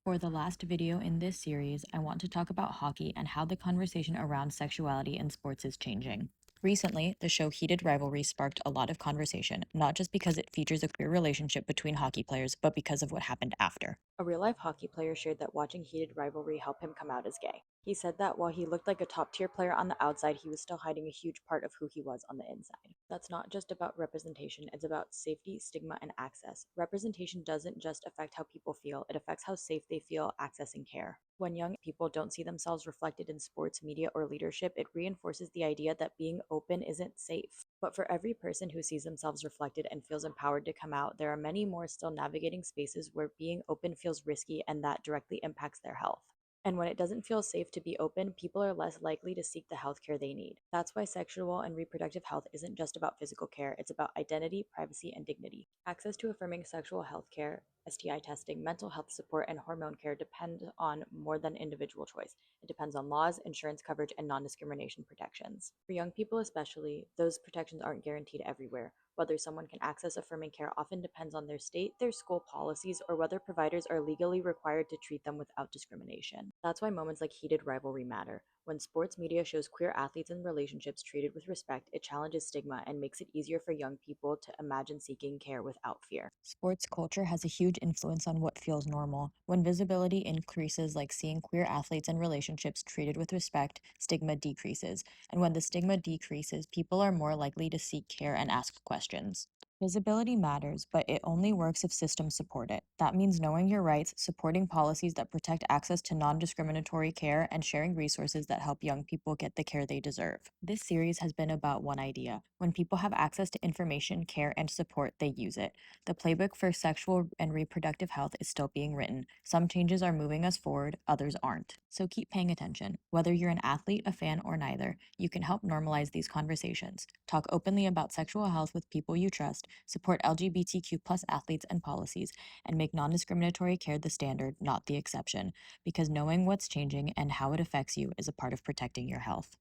For the last video in this series, I want to talk about hockey and how the conversation around sexuality in sports is changing. Recently, the show Heated Rivalry sparked a lot of conversation, not just because it features a queer relationship between hockey players, but because of what happened after. A real life hockey player shared that watching Heated Rivalry helped him come out as gay. He said that while he looked like a top tier player on the outside, he was still hiding a huge part of who he was on the inside. That's not just about representation, it's about safety, stigma, and access. Representation doesn't just affect how people feel, it affects how safe they feel accessing care. When young people don't see themselves reflected in sports, media, or leadership, it reinforces the idea that being open isn't safe. But for every person who sees themselves reflected and feels empowered to come out, there are many more still navigating spaces where being open feels risky and that directly impacts their health. And when it doesn't feel safe to be open, people are less likely to seek the healthcare they need. That's why sexual and reproductive health isn't just about physical care, it's about identity, privacy, and dignity. Access to affirming sexual health care, STI testing, mental health support, and hormone care depend on more than individual choice. It depends on laws, insurance coverage, and non discrimination protections. For young people, especially, those protections aren't guaranteed everywhere. Whether someone can access affirming care often depends on their state, their school policies, or whether providers are legally required to treat them without discrimination. That's why moments like Heated Rivalry matter. When sports media shows queer athletes and relationships treated with respect, it challenges stigma and makes it easier for young people to imagine seeking care without fear. Sports culture has a huge influence on what feels normal. When visibility increases, like seeing queer athletes and relationships treated with respect, stigma decreases. And when the stigma decreases, people are more likely to seek care and ask questions. Visibility matters, but it only works if systems support it. That means knowing your rights, supporting policies that protect access to non discriminatory care, and sharing resources that help young people get the care they deserve. This series has been about one idea. When people have access to information, care, and support, they use it. The playbook for sexual and reproductive health is still being written. Some changes are moving us forward, others aren't. So keep paying attention. Whether you're an athlete, a fan, or neither, you can help normalize these conversations. Talk openly about sexual health with people you trust, support LGBTQ plus athletes and policies, and make non discriminatory care the standard, not the exception, because knowing what's changing and how it affects you is a part of protecting your health.